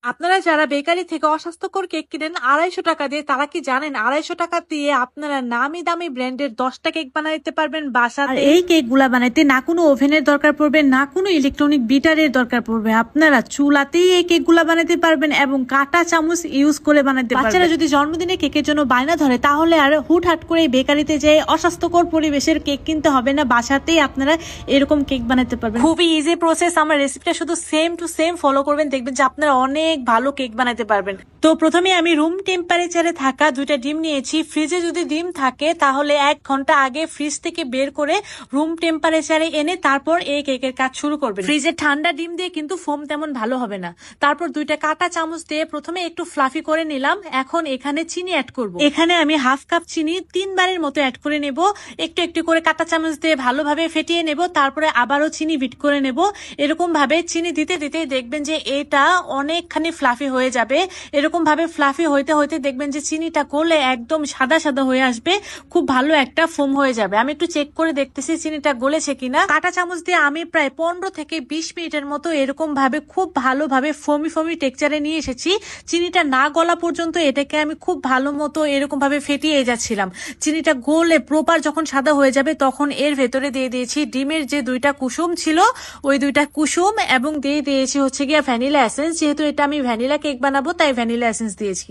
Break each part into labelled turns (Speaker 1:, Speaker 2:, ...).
Speaker 1: আপনারা যারা বেকারি থেকে অস্বাস্থ্যকর কেক কিনেন 250 টাকা দিয়ে, তারা কি জানেন 250 টাকা দিয়ে আপনারা নামি দামি ব্র্যান্ডের 10টা কেক বানাইতে পারবেন বাসাতে। এই কেক গুলা বানাইতে না কোনো ওভেনের দরকার পড়বে, না কোনো ইলেকট্রনিক বিটারের দরকার পড়বে। আপনারা চুলাতেই এই কেক গুলা বানাইতে পারবেন এবং কাঁটা চামচ ইউজ করে বানাইতে পারবেন। বাচ্চারা যদি জন্মদিনে কেকের জন্য বায়না ধরে, তাহলে আর হুটহাট করে বেকারিতে যেয়ে অস্বাস্থ্যকর পরিবেশের কেক কিনতে হবে না, বাসাতেই আপনারা এরকম কেক বানাইতে পারবেন। খুবই ইজি প্রসেস। আমার রেসিপিটা শুধু সেম টু সেম ফলো করবেন, দেখবেন যে আপনারা অনেক ভালো কেক বানাতে পারবেন। তো প্রথমে আমি রুম টেম্পারেচারে থাকা 2টা ডিম নিয়েছি। ফ্রিজে যদি ডিম থাকে তাহলে 1 ঘন্টা আগে ফ্রিজ থেকে বের করে রুম টেম্পারেচারে এনে তারপর এই কেকের কাজ শুরু করবেন। ফ্রিজে ঠান্ডা ডিম দিয়ে কিন্তু ফোম তেমন ভালো হবে না। তারপর 2টা কাঁটা চামচ দিয়ে প্রথমে একটু ফ্লাফি করে নিলাম। এখন এখানে চিনি অ্যাড করব। এখানে আমি হাফ কাপ চিনি 3 বারের মতো অ্যাড করে নেব। একটু একটু করে কাঁটা চামচ দিয়ে ভালোভাবে ফেটিয়ে নেব, তারপরে আবারও চিনি বিট করে নেব। এরকম ভাবে চিনি দিতে দিতে দেখবেন যে এটা অনেকখানি ফ্লাফি হয়ে যাবে। এরকম ভাবে ফ্লাফি হইতে হইতে দেখবেন যে চিনিটা গলে একদম সাদা সাদা হয়ে আসবে, খুব ভালো একটা ফোম হয়ে যাবে। আমি একটু চেক করে দেখতেছি চিনিটা গলেছে কিনা। কাঁটা চামচ দিয়ে আমি প্রায় 15 থেকে 20 মিনিটের মতো এরকম ভাবে খুব ভালোভাবে ফোমি ফোমি টেক্সচারে নিয়ে এসেছি। চিনিটা না গলা পর্যন্ত এটাকে আমি খুব ভালো মতো এরকম ভাবে ফেটিয়ে যাচ্ছিলাম। চিনিটা গলে প্রপার যখন সাদা হয়ে যাবে তখন এর ভেতরে দিয়ে দিয়েছি ডিমের যে 2টা কুসুম ছিল, ওই 2টা কুসুম, এবং দিয়ে দিয়েছি হচ্ছে গিয়ে ভ্যানিলা এসেন্স। যেহেতু এটা আমি ভ্যানিলা কেক বানাবো তাই ভ্যানিলা এসেন্স দিয়েছি।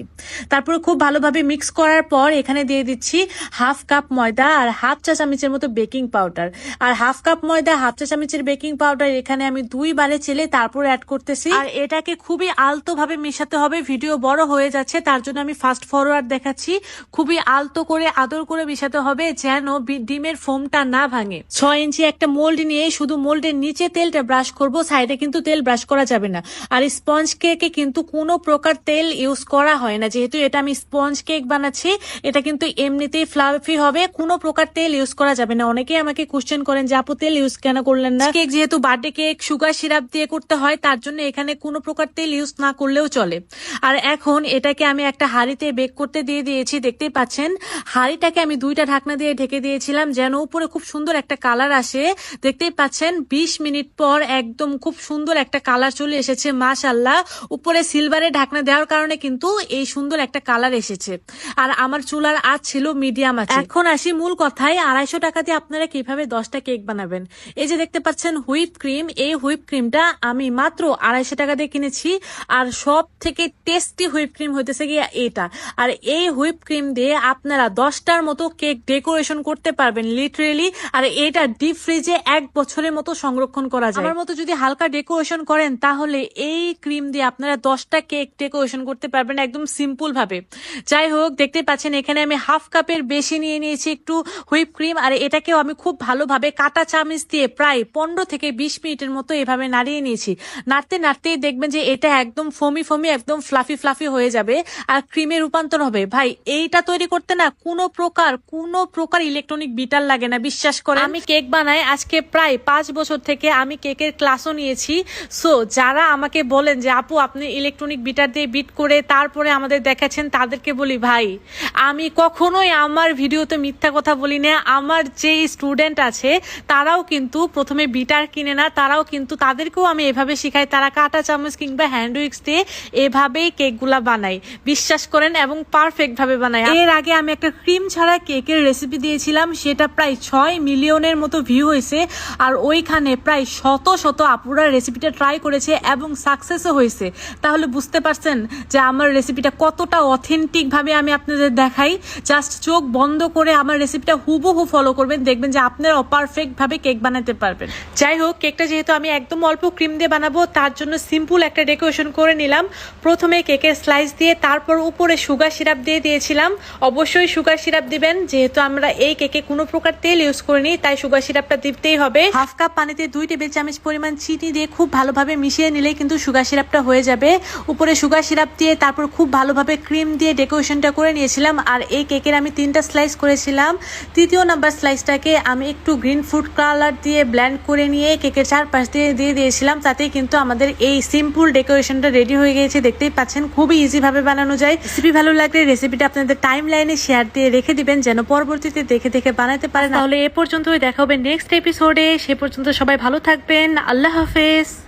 Speaker 1: তারপর খুব ভালোভাবে মিক্স করার পর এখানে দিয়ে দিচ্ছি হাফ কাপ ময়দা আর হাফ চা চামচের মতো বেকিং পাউডার। আর হাফ কাপ ময়দা হাফ চা চামচের বেকিং পাউডার এখানে আমি 2 বারে চেলে তারপর অ্যাড করতেছি। আর এটাকে খুবই আলতো ভাবে মেশাতে হবে। ভিডিও বড় হয়ে যাচ্ছে, তার জন্য আমি ফাস্ট ফরওয়ার্ড দেখাচ্ছি। খুবই আলতো করে আদর করে মেশাতে হবে যেন ডিমের ফোমটা না ভাঙে। 6 ইঞ্চি একটা মোল্ড নিয়ে শুধু মোল্ডের নিচে তেলটা ব্রাশ করব, সাইডে কিন্তু তেল ব্রাশ করা যাবে না। আর স্পঞ্জ কেকে কিন্তু কোনো প্রকার তেল ইউজ করা হয় না, যেহেতু এটা আমি স্পঞ্জ কেক বানাচ্ছি। এটা কিন্তু এমনিতেই ফ্লাফি হবে, কোনো প্রকার তেল ইউজ করা যাবে না। অনেকেই আমাকে কোশ্চেন করেন যে আপু তেল ইউজ কেন করলেন না। কেক যেহেতু বার্থডে কেক সুগার সিরাপ দিয়ে করতে হয়, তার জন্য এখানে কোনো প্রকার তেল ইউজ না করলেও চলে। আর এখন এটাকে আমি একটা হাঁড়িতে বেক করতে দিয়ে দিয়েছি। দেখতেই পাচ্ছেন হাঁড়িটাকে আমি 2টা ঢাকনা দিয়ে ঢেকে দিয়েছিলাম যেন উপরে খুব সুন্দর একটা কালার আসে। দেখতেই পাচ্ছেন 20 মিনিট পর একদম খুব সুন্দর একটা কালার চলে এসেছে মাশাআল্লাহ। উপরে সিলভারের ঢাকনা দেওয়ার কারণে কিন্তু এই সুন্দর একটা কালার এসেছে। আর আমার চুলার আঁচ ছিল মিডিয়াম আছে। এখন আসি মূল কথায়, 250 টাকা দিয়ে আপনারা কিভাবে 10টা কেক বানাবেন। এই যে দেখতে পাচ্ছেন হুইপ ক্রিম, এই হুইপ ক্রিমটা আমি মাত্র 250 টাকা দিয়ে কিনেছি। আর সব থেকে টেস্টি হুইপ ক্রিম হইতেছে গিয়ে এটা। আর এই হুইপ ক্রিম দিয়ে আপনারা 10টার মতো কেক ডেকোরেশন করতে পারবেন লিটারেলি। আর এটা ডিপ ফ্রিজে 1 বছরের মতো সংরক্ষণ করা যায়। আমার মতো যদি হালকা ডেকোরেশন করেন তাহলে এই ক্রিম দিয়ে আপনারা 10টা কেক ডেকোরেশন করতে পারবেন একদম সিম্পল ভাবে। যাই হোক, দেখতে পাচ্ছেন এখানে আমি হাফ কাপের বেশি নিয়ে নিয়েছি একটু হুইপ ক্রিম। আর এটাকেও আমি খুব ভালোভাবে কাঁটা চামচ দিয়ে প্রায় 15 থেকে 20 মিনিটের মতো এভাবে নাড়িয়ে নিয়েছি। নাড়তে নাড়তেই দেখবেন যে এটা একদম ফোমি ফোমি একদম ফ্লাফি ফ্লাফি হয়ে যাবে আর ক্রিমে রূপান্তর হবে। ভাই এইটা তৈরি করতে না কোনো প্রকার ইলেকট্রনিক বিটার লাগে না, বিশ্বাস করে। আমি কেক বানাই আজকে প্রায় 5 বছর থেকে, আমি কেকের ক্লাসও নিয়েছি। সো যারা আমাকে বলেন যে আপু আপনি ইলেকট্রনিক বিটার দিয়ে বিট করে তারপরে আমাদের দেখাচ্ছেন, তাদেরকে বলি ভাই আমি কখনোই আমার ভিডিওতে মিথ্যা কথা বলি না। আমার যে স্টুডেন্ট আছে তারাও কিন্তু প্রথমে বিটার কিনে না, তারাও কিন্তু তাদেরকেও আমি এভাবে শিখাই। তারা কাঁটা চামচ কিংবা হ্যান্ড উইক্স দিয়ে এভাবেই কেকগুলা বানাই, বিশ্বাস করেন, এবং পারফেক্ট ভাবে বানাই। এর আগে আমি একটা ক্রিম ছাড়া কেকের রেসিপি দিয়েছিলাম, সেটা প্রায় 6 মিলিয়নের মতো ভিউ হয়েছে। আর ওইখানে প্রায় শত আপুরা রেসিপিটা ট্রাই করেছে এবং সাকসেসও হয়েছে। তাহলে বুঝতে পারছেন যে আমার রেসিপিটা কতটা অথেন্টিক ভাবে আমি আপনাদের দেখাই। জাস্ট চোখ বন্ধ করে আমার রেসিপিটা হুবহু ফলো করবেন, দেখবেন যে আপনারা পারফেক্ট ভাবে কেক বানাতে পারবেন। যাই হোক, কেকটা যেহেতু আমি একদম অল্প ক্রিম দিয়ে বানাবো, তার জন্য সিম্পল একটা ডেকোরেশন করে নিলাম। প্রথমে কেকের স্লাইস দিয়ে তারপর উপরে সুগার সিরাপ দিয়ে দিয়েছিলাম। অবশ্যই সুগার সিরাপ দিবেন, যেহেতু আমরা এই কেকে কোনো প্রকার তেল ইউজ করিনি, তাই সুগার সিরাপটা দিতেই হবে। হাফ কাপ পানিতে 2 টেবিল চামচ পরিমাণ চিনি দিয়ে খুব ভালোভাবে মিশিয়ে নিলেই কিন্তু সুগার সিরাপটা হয়ে যাবে। উপরে সুগার সিরাপ দিয়ে তারপর খুব ভালোভাবে ক্রিম দিয়ে ডেকোরেশনটা করে নিয়েছিলাম। আর এই কেকের আমি 3টা স্লাইস করেছিলাম। 3য় নাম্বার স্লাইসটাকে আমি একটু গ্রিন ফুড কালার দিয়ে ব্লেন্ড করে নিয়ে কেকের চারপাশ দিয়ে দিয়েছিলাম। তাতেই কিন্তু আমাদের এই সিম্পল ডেকোরেশনটা রেডি হয়ে গিয়েছে। দেখতেই পাচ্ছেন খুবই ইজি ভাবে বানানো যায়। রেসিপি ভালো লাগলে রেসিপিটা আপনাদের টাইম লাইনে শেয়ার দিয়ে রেখে দিবেন যেন পরবর্তীতে দেখে দেখে বানাতে পারেন। তাহলে এ পর্যন্তই দেখা হবে নেক্সট এপিসোডে। সে পর্যন্ত সবাই ভালো থাকবেন। আল্লাহ হাফেজ।